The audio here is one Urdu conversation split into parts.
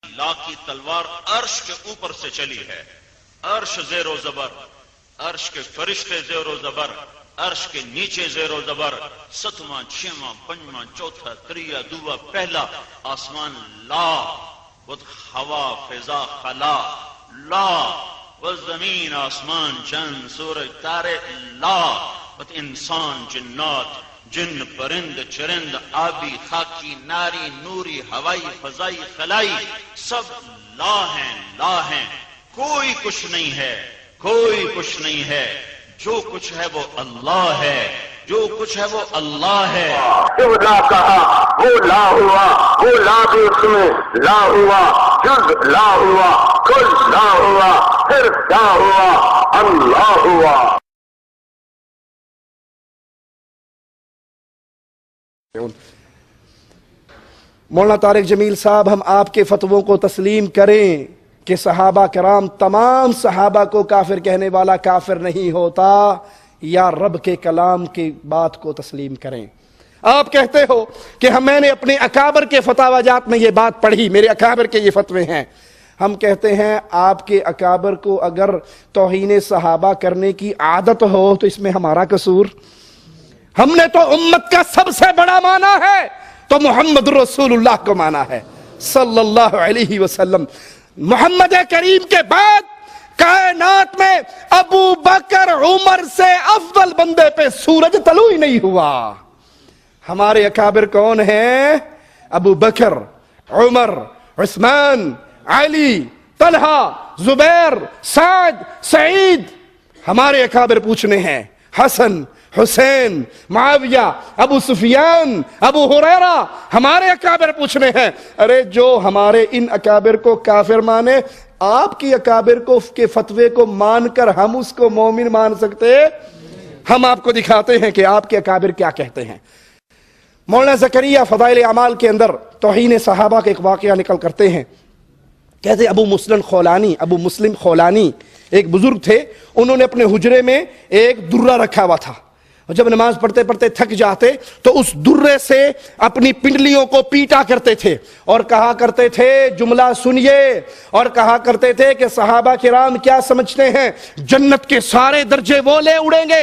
اللہ کی تلوار عرش کے اوپر سے چلی ہے، عرش زیر و زبر، عرش کے فرشتے زیر و زبر، عرش کے نیچے زیر و زبر، ستواں چھواں پنجواں چوتھا تریا دوا پہلا آسمان لا، ہوا فضا خلا لا، زمین آسمان چند سورج تارے لا، انسان جنات جن پرند چرند آبی خاکی ناری نوری ہوائی فضائی خلائی سب لا ہیں، کوئی کچھ نہیں ہے، کوئی کچھ نہیں ہے، جو کچھ ہے وہ اللہ ہے، جو کچھ ہے وہ اللہ ہے۔ جب لا کہا وہ لا ہوا، وہ لا بھی اس میں لا ہوا، جز لا ہوا، کل لا ہوا، پھر کیا ہوا؟ اللہ ہوا۔ مولانا طارق جمیل صاحب، ہم آپ کے فتووں کو تسلیم کریں کہ صحابہ کرام تمام صحابہ کو کافر کہنے والا کافر نہیں ہوتا، یا رب کے کلام کی بات کو تسلیم کریں؟ آپ کہتے ہو کہ میں نے اپنے اکابر کے فتاوی جات میں یہ بات پڑھی، میرے اکابر کے یہ فتوے ہیں۔ ہم کہتے ہیں آپ کے اکابر کو اگر توہین صحابہ کرنے کی عادت ہو تو اس میں ہمارا قصور؟ ہم نے تو امت کا سب سے بڑا مانا ہے تو محمد رسول اللہ کو مانا ہے صلی اللہ علیہ وسلم۔ محمد کریم کے بعد کائنات میں ابو بکر عمر سے افضل بندے پہ سورج طلوع ہی نہیں ہوا۔ ہمارے اکابر کون ہیں؟ ابو بکر، عمر، عثمان، علی، طلحہ، زبیر، سعد، سعید۔ ہمارے اکابر پوچھنے ہیں، حسن، حسین، معاویہ، ابو سفیان، ابو ہریرہ، ہمارے اکابر پوچھنے ہیں۔ ارے جو ہمارے ان اکابر کو کافر مانے، آپ کی اکابر کو کے فتوے کو مان کر ہم اس کو مومن مان سکتے؟ ہم آپ کو دکھاتے ہیں کہ آپ کے اکابر کیا کہتے ہیں۔ مولانا زکریا فضائل اعمال کے اندر توہین صحابہ کا ایک واقعہ نکل کرتے ہیں۔ کہتے ابو مسلم خولانی ایک بزرگ تھے، انہوں نے اپنے حجرے میں ایک درہ رکھا ہوا تھا، اور جب نماز پڑھتے پڑھتے تھک جاتے تو اس درے سے اپنی پنڈلیوں کو پیٹا کرتے تھے اور کہا کرتے تھے، جملہ سنیے، اور کہا کرتے تھے کہ صحابہ کرام کیا سمجھتے ہیں، جنت کے سارے درجے وہ لے اڑیں گے،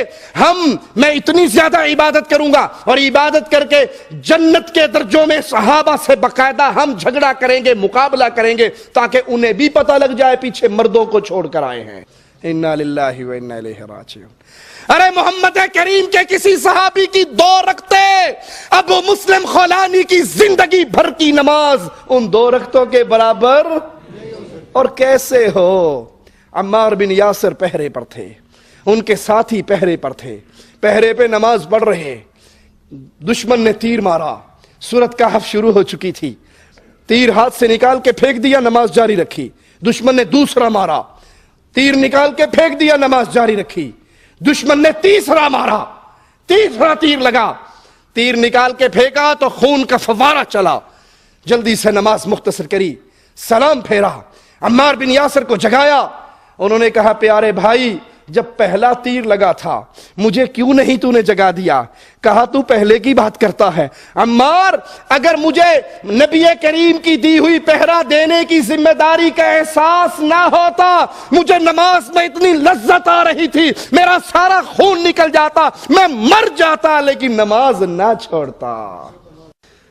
میں اتنی زیادہ عبادت کروں گا اور عبادت کر کے جنت کے درجوں میں صحابہ سے باقاعدہ ہم جھگڑا کریں گے، مقابلہ کریں گے، تاکہ انہیں بھی پتہ لگ جائے پیچھے مردوں کو چھوڑ کر آئے ہیں۔ انا للہ و انا الیہ راجعون۔ ارے محمد کریم کے کسی صحابی کی 2 رکعتیں ابو مسلم خولانی کی زندگی بھر کی نماز ان 2 رکعتوں کے برابر؟ اور کیسے ہو؟ عمار بن یاسر پہرے پر تھے، ان کے ساتھی پہرے پر تھے، پہرے پہ نماز پڑھ رہے، دشمن نے تیر مارا، سورۃ کہف شروع ہو چکی تھی، تیر ہاتھ سے نکال کے پھینک دیا، نماز جاری رکھی، دشمن نے دوسرا مارا، تیر نکال کے پھینک دیا، نماز جاری رکھی، دشمن نے تیسرا مارا، تیسرا تیر لگا، تیر نکال کے پھینکا تو خون کا فوارہ چلا، جلدی سے نماز مختصر کری، سلام پھیرا، عمار بن یاسر کو جگایا، انہوں نے کہا، پیارے بھائی جب پہلا تیر لگا تھا مجھے کیوں نہیں تو نے جگا دیا؟ کہا تو پہلے کی بات کرتا ہے عمار، اگر مجھے نبی کریم کی دی ہوئی پہرا دینے کی ذمہ داری کا احساس نہ ہوتا، مجھے نماز میں اتنی لذت آ رہی تھی، میرا سارا خون نکل جاتا، میں مر جاتا، لیکن نماز نہ چھوڑتا۔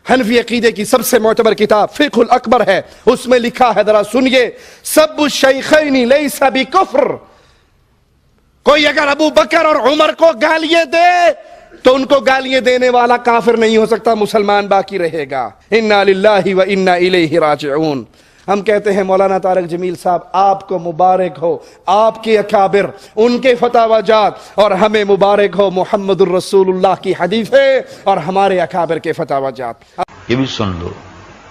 حنفی عقیدے کی سب سے معتبر کتاب فقہ الاکبر ہے، اس میں لکھا ہے، ذرا سنیے، سب الشیخین لیس بکفر، کوئی اگر ابو بکر اور عمر کو گالیاں دے تو ان کو گالیاں دینے والا کافر نہیں ہو سکتا، مسلمان باقی رہے گا۔ انا للہ و انا الیہ راجعون۔ ہم کہتے ہیں مولانا طارق جمیل صاحب آپ کو مبارک ہو، آپ کے اکابر، ان کے فتاوی جات، اور ہمیں مبارک ہو محمد الرسول اللہ کی حدیثیں اور ہمارے اکابر کے فتاوی جات۔ یہ بھی سن لو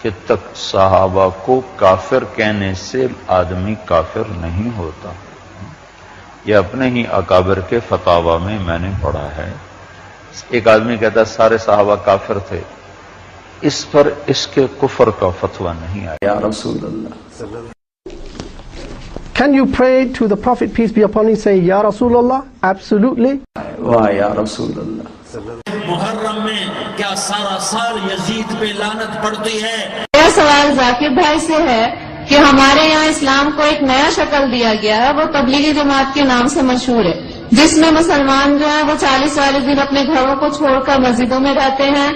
کہ تک صحابہ کو کافر کہنے سے آدمی کافر نہیں ہوتا، یہ اپنے ہی اکابر کے فتاوی میں میں نے پڑھا ہے۔ ایک آدمی کہتا ہے سارے صحابہ کافر تھے، اس پر اس کے کفر کا فتویٰ نہیں آیا۔ یا رسول اللہ، Can you pray to the Prophet, peace be upon him, say Ya Rasulullah? Absolutely. واہ یا رسول اللہ۔ محرم میں کیا سارا سال یزید پہ لعنت پڑتی ہے؟ میرا سوال ذاکر بھائی سے ہے کہ ہمارے یہاں اسلام کو ایک نیا شکل دیا گیا ہے، وہ تبلیغی جماعت کے نام سے مشہور ہے، جس میں مسلمان جو ہیں وہ 40 دن اپنے گھروں کو چھوڑ کر مسجدوں میں رہتے ہیں،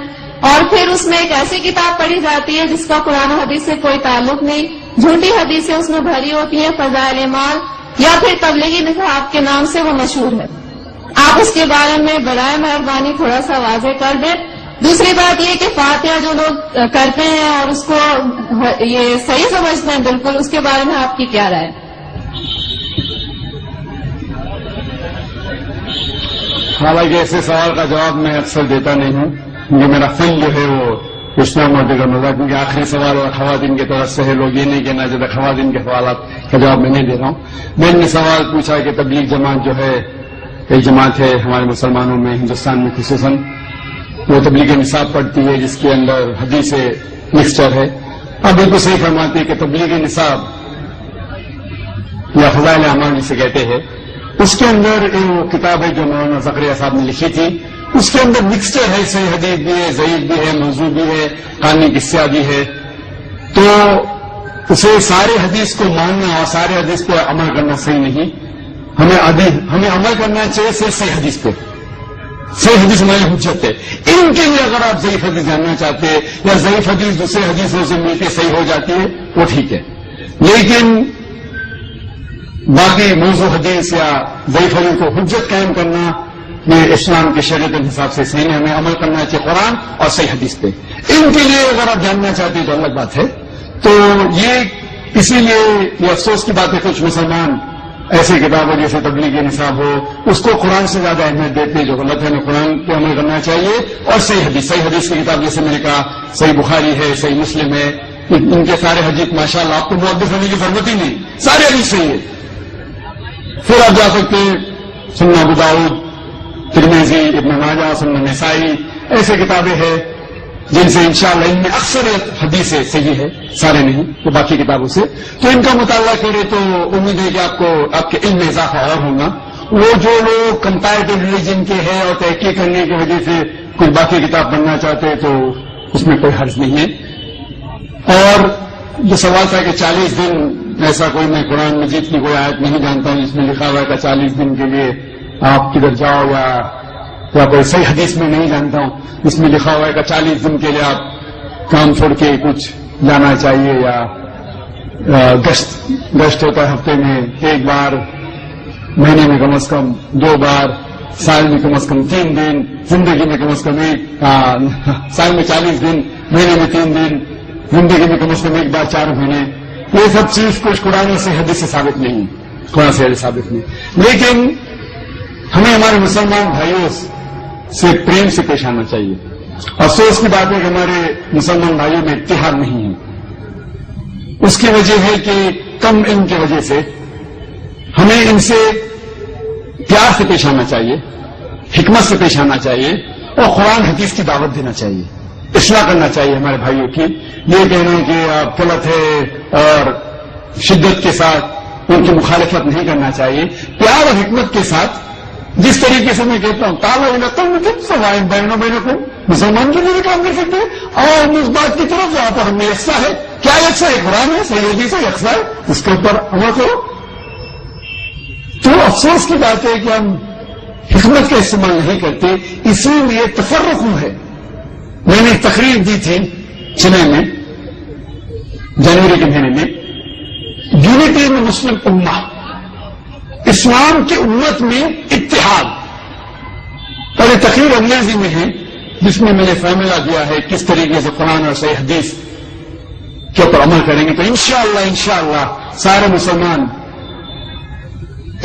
اور پھر اس میں ایک ایسی کتاب پڑھی جاتی ہے جس کا قرآن و حدیث سے کوئی تعلق نہیں، جھوٹی حدیثیں اس میں بھری ہوتی ہیں، فضائل اعمال یا پھر تبلیغی نصاب کے نام سے وہ مشہور ہے۔ آپ اس کے بارے میں برائے مہربانی تھوڑا سا واضح کر دیں۔ دوسری بات یہ کہ فاتحہ جو لوگ کرتے ہیں اور اس کو یہ صحیح سمجھتے ہیں بالکل، اس کے بارے میں آپ کی کیا رائے ہے؟ حالانکہ ایسے سوال کا جواب میں اکثر دیتا نہیں ہوں، یہ میرا فن جو ہے وہ اسلام اور دیگر مذاہب، کیونکہ آخری سوال اور خواتین کی طرف سے ہے، لوگ یہ نہیں کہنا چاہتے خواتین کے سوالات کا جواب میں نہیں دے رہا ہوں۔ میں نے سوال پوچھا کہ تبلیغ جماعت جو ہے ایک جماعت ہے ہمارے مسلمانوں میں، ہندوستان میں خصوصاً، وہ تبلیغ نصاب پڑھتی ہے جس کے اندر حدیث مکسچر ہے۔ اب بالکل صحیح فرماتی ہے کہ تبلیغ نصاب یا فضائل اعمال جسے کہتے ہیں، اس کے اندر وہ کتاب ہے جو مولانا زکریا صاحب نے لکھی تھی، اس کے اندر مکسچر ہے، صحیح حدیث بھی ہے، ضعیف بھی ہے، موضوع بھی ہے، کہانی قصہ بھی ہے، تو اسے سارے حدیث کو ماننا اور سارے حدیث پہ عمل کرنا صحیح نہیں۔ ہمیں عمل کرنا چاہیے صحیح حدیث پہ، صحیح حدیث ہماری حجت ہے۔ ان کے لیے اگر آپ ضعیف حدیث جاننا چاہتے ہیں یا ضعیف حدیث دوسرے حدیثوں سے مل کے صحیح ہو جاتی ہے وہ ٹھیک ہے، لیکن باقی موضوع حدیث یا ضعیف حدیث کو حجت قائم کرنا یہ اسلام کے شریعت کے حساب سے صحیح نہیں۔ ہمیں عمل کرنا چاہیے قرآن اور صحیح حدیث پہ۔ ان کے لیے اگر آپ جاننا چاہتے ہیں تو الگ بات ہے۔ تو یہ اسی لیے یہ افسوس کی بات ہے کچھ مسلمان ایسی کتابیں جیسے تبلیغ نصاب ہو اس کو قرآن سے زیادہ اہمیت دیتے ہیں، جو غلط ہے۔ ہمیں قرآن پہ عمل کرنا چاہیے اور صحیح حدیث کی کتاب جیسے میں نے کہا صحیح بخاری ہے، صحیح مسلم ہے، ان کے سارے حدیث ماشاءاللہ آپ کو محدث ہونے کی ضرورت ہی نہیں، سارے حدیث صحیح ہے۔ پھر آپ جا سکتے ہیں سنن ابو داؤد، ترمذی، ابن ماجہ، سنن نسائی، ایسے کتابیں ہیں جن سے انشاءاللہ ان میں اکثریت حدیثیں صحیح ہے، سارے نہیں تو باقی کتابوں سے، تو ان کا مطالعہ کرے تو امید ہے کہ آپ کے علم میں اضافہ اور ہوگا۔ وہ جو لوگ کمپیریٹو ریلیجن کے ہیں اور تحقیق کرنے کی وجہ سے کوئی باقی کتاب پڑھنا چاہتے ہیں تو اس میں کوئی حرج نہیں ہے۔ اور جو سوال تھا کہ 40 دن ایسا کوئی میں قرآن مجید کی کوئی آیت نہیں جانتا ہوں جس میں لکھا ہوا ہے کہ 40 دن کے لیے آپ کدھر جاؤ، یا کوئی صحیح حدیث میں نہیں جانتا ہوں جس میں لکھا ہوا ہے کہ 40 دن کے لیے آپ کام چھوڑ کے کچھ جانا چاہیے، یا گشت ہوتا ہے ہفتے میں 1 بار، مہینے میں کم از کم 2 بار، سال میں کم از کم 3 دن، زندگی میں کم از کم سال میں 40 دن، مہینے میں 3 دن، زندگی میں کم از کم 1 بار 4 مہینے۔ یہ سب چیز کچھ قرآن سے حدیث سے ثابت نہیں، قرآن سے حدیث ثابت نہیں، لیکن ہمیں ہمارے مسلمان بھائیوں سے پریم سے پیش آنا چاہیے۔ افسوس کی بات ہے کہ ہمارے مسلمان بھائیوں میں اتحاد نہیں ہے۔ اس کی وجہ ہے کہ کم علم کی وجہ سے ہمیں ان سے پیار سے پیش آنا چاہیے، حکمت سے پیش آنا چاہیے اور قرآن حدیث کی دعوت دینا چاہیے، اصلاح کرنا چاہیے ہمارے بھائیوں کی۔ یہ کہنا کہ آپ غلط ہے اور شدت کے ساتھ ان کی مخالفت نہیں کرنا چاہیے، پیار اور حکمت کے ساتھ۔ جس طریقے سے میں کہتا ہوں سوائن بہنوں بہنوں مسلمان کے لیے بھی کام کر سکتے ہیں، اور اس بات کی طرف جہاں پر ہم میں یکساں ہے، کیا یکساں ہے؟ قرآن ہے، صحیح حدیث ہے، یکساں ہے، اس کے اوپر عمل کرو۔ تو افسوس کی بات ہے کہ ہم حکمت کا استعمال نہیں کرتے، اسی لیے تفرق ہے۔ میں نے ایک تقریر دی تھی چنئی میں جنوری کے مہینے میں، یونٹی میں مسلم امہ، اسلام کی امت میں اتحاد، اور یہ تقریر انگریزی میں ہے جس میں نے فارمولہ دیا ہے کس طریقے سے قرآن اور صحیح حدیث کے اوپر عمل کریں گے تو انشاءاللہ سارے مسلمان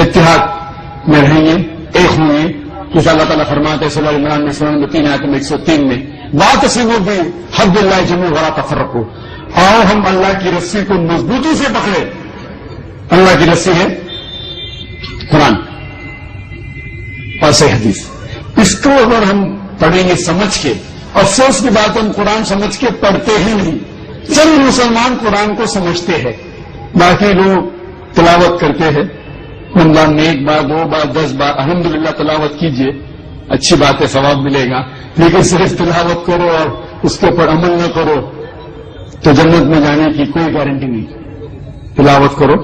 اتحاد میں رہیں گے، ایک ہوں گے۔ جیسا اللہ تعالیٰ فرماتے ہیں سورہ عمران میں 3 آیت میں 103 میں، واعتصموا بحبل اللہ جميعا ولا تفرقوا، اور ہم اللہ کی رسی کو مضبوطی سے پکڑے۔ اللہ کی رسی ہے قرآن اور صحیح حدیث، اس کو اگر ہم پڑھیں گے سمجھ کے، افسوس کی بات ہم قرآن سمجھ کے پڑھتے ہی نہیں۔ چند مسلمان قرآن کو سمجھتے ہیں، باقی لوگ تلاوت کرتے ہیں، رمضان میں 1 بار 2 بار 10 بار، الحمدللہ تلاوت کیجئے، اچھی بات ہے، ثواب ملے گا، لیکن صرف تلاوت کرو اور اس کے اوپر عمل نہ کرو تو جنت میں جانے کی کوئی گارنٹی نہیں۔ تلاوت کرو.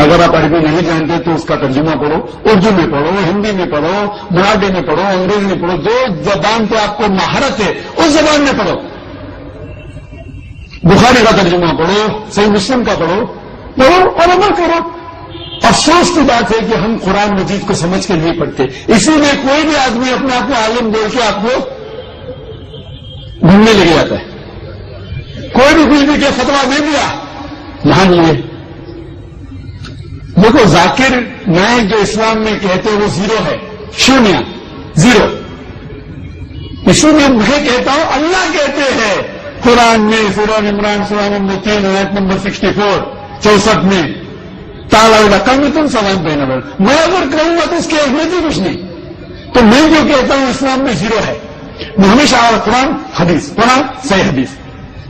اگر آپ عربی نہیں جانتے تو اس کا ترجمہ پڑھو, اردو میں پڑھو, ہندی میں پڑھو, مراٹھی میں پڑھو, انگریزی میں پڑھو, جو زبان پہ آپ کو مہارت ہے اس زبان میں پڑھو. بخاری کا ترجمہ پڑھو, صحیح مسلم کا پڑھو اور عمل کرو. افسوس کی بات ہے کہ ہم قرآن مجید کو سمجھ کے نہیں پڑھتے, اسی لیے کوئی بھی آدمی اپنے آپ کو عالم بول کے آپ کو گھومنے لے جاتا ہے. کوئی بھی کچھ بھی کہ فتویٰ دے دیا مان لیے. دیکھو ذاکر نائک جو اسلام میں کہتے ہیں وہ زیرو ہے, شونیہ, زیرو. اسی لیے میں کہتا ہوں اللہ کہتے ہیں قرآن میں سورہ عمران سورہ نمبر 3 آیت نمبر 64 میں تالا کم میں تم سوال پہنا بول. میں اگر کہوں گا تو اس کی اہمیت ہی کچھ نہیں. تو میں جو کہتا ہوں اسلام میں زیرو ہے. میں ہمیشہ قرآن حدیث, قرآن صحیح حدیث.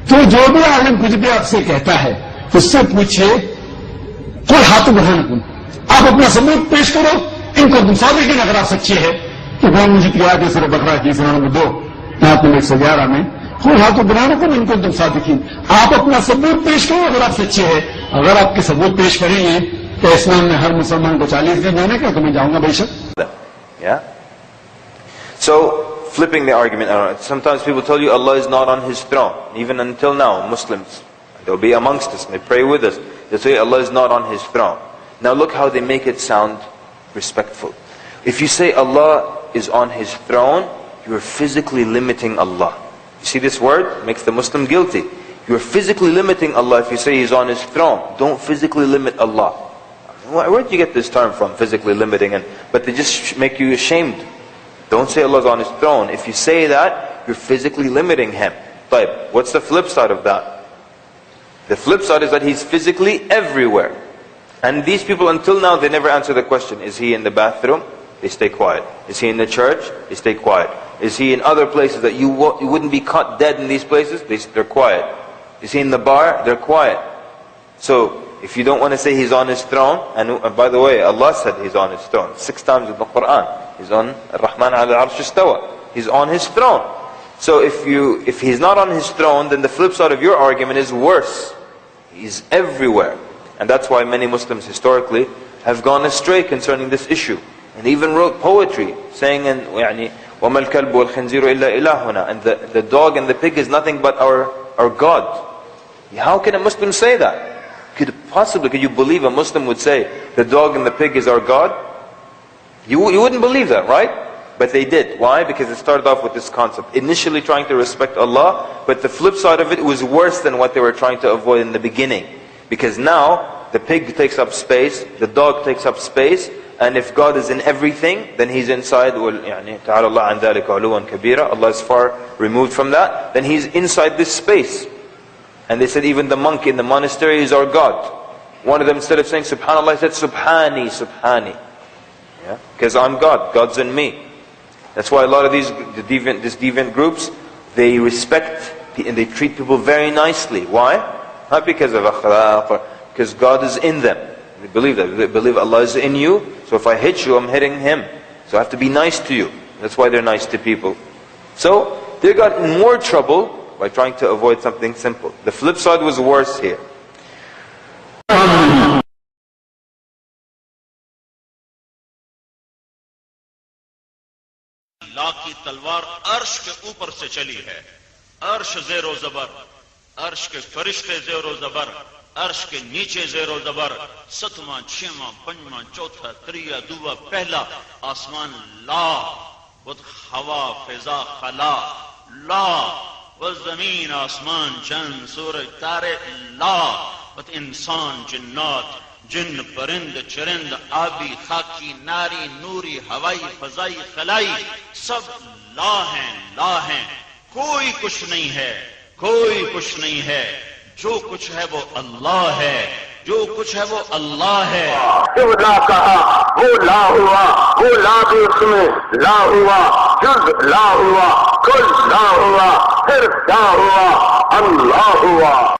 تو جو بھی عالم کچھ بھی آپ سے کہتا ہے اس سے پوچھئے کوئی ہاتھ بڑھانا کن, آپ اپنا ثبوت پیش کرو. ان کو صادقین اگر آپ سچے ہیں کہ قرآن مجید کی آیت سورہ بقرہ کی سورہ نمبر 2 آیت نمبر 111 میں کوئی ہاتھ بڑھانا کن, ان کو تم صادقین, آپ اپنا ثبوت پیش کرو اگر آپ سچے ہیں. اگر آپ کے ثبوت پیش کریں گے تو اسلام میں ہر مسلمان کو 40 دن دینے کا, تو میں جاؤں گا بے شک. Yeah? So, flipping the argument around, sometimes people tell you Allah is not on His throne. Even until now, Muslims, they'll be amongst us, they pray with us, they'll say Allah is not on His throne. Now look how they make it sound respectful. If you say Allah is on His throne, you are physically limiting Allah. You see this word? Makes the Muslim guilty. You are physically limiting Allah if you say He's on His throne. Don't physically limit Allah. Where did you get this term from, physically limiting? But they just make you ashamed. Don't say Allah is on His throne. If you say that, you're physically limiting Him. But what's the flip side of that? The flip side is that He's physically everywhere. And these people until now, they never answer the question, is He in the bathroom? They stay quiet. Is He in the church? They stay quiet. Is He in other places that you wouldn't be caught dead in these places? They're quiet. Is He in the bar? They're quiet. So, if you don't want to say He's on His throne, and by the way, Allah said He's on His throne 6 times in the Quran. He's on Ar-Rahman ala al-Arsh istawa. He's on His throne. So if He's not on His throne, then the flip side of your argument is worse. He's everywhere. And that's why many Muslims historically have gone astray concerning this issue. And even wrote poetry saying, وَمَا الْكَلْبُ وَالْخِنْزِيرُ إِلَّا إِلَهُنَا, and the dog and the pig is nothing but our God. How can a Muslim say that? Could you believe a Muslim would say the dog and the pig is our God? You wouldn't believe that, right? But they did. Why? Because it started off with this concept. Initially trying to respect Allah, but the flip side of it was worse than what they were trying to avoid in the beginning. Because now, the pig takes up space, the dog takes up space, and if God is in everything, then He's inside. Allah is far removed from that. Then He's inside this space. And they said even the monk in the monastery is our God. One of them, instead of saying Subhanallah, he said Subhani, Subhani. Yeah? Because I'm God, God's in me. That's why a lot of these deviant groups, they respect and they treat people very nicely. Why? Not because of akhlaq, because God is in them. They believe that. They believe Allah is in you, so if I hit you, I'm hitting Him. So I have to be nice to you. That's why they're nice to people. So, they got in more trouble by trying to avoid something simple. The flip side was worse here. لا کی تلوار عرش کے اوپر سے چلی ہے. عرش زیر و زبر, عرش کے فرشتے زیر و زبر, عرش کے نیچے زیر و زبر, 7واں 6واں 5واں 4تھا 3 2 پہلا آسمان لا, خود ہوا فضا خلا لا, والزمین آسمان چند سورج تارے لا, بت انسان جنات جن پرند چرند آبی خاکی ناری نوری ہوائی فضائی خلائی سب لا ہیں. کوئی کچھ نہیں ہے, کوئی کچھ نہیں ہے. جو کچھ ہے وہ اللہ ہے, جو کچھ ہے وہ اللہ ہے. جب لا کہا وہ لا ہوا, وہ لا بھی اس میں لا ہوا, جز لا ہوا, کل لا ہوا, پھر کیا ہوا, اللہ ہوا.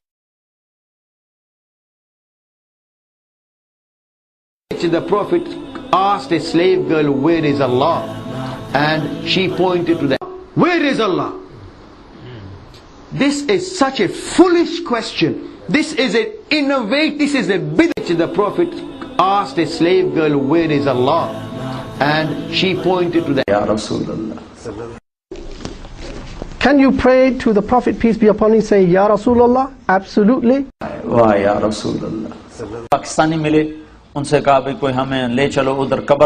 The Prophet asked a slave girl, where is Allah? And she pointed to that. Where is Allah? This is such a foolish question. This is an innovate, this is a bid'ah. The Prophet asked a slave girl, where is Allah? And she pointed to the Ya Rasulullah. Can you pray to the Prophet, peace be upon him, say, Ya Rasulullah? Absolutely. Why Ya Rasulullah? Pakistani ملے ان سے کہا بھی کوئی ہمیں لے چلو ادھر قبر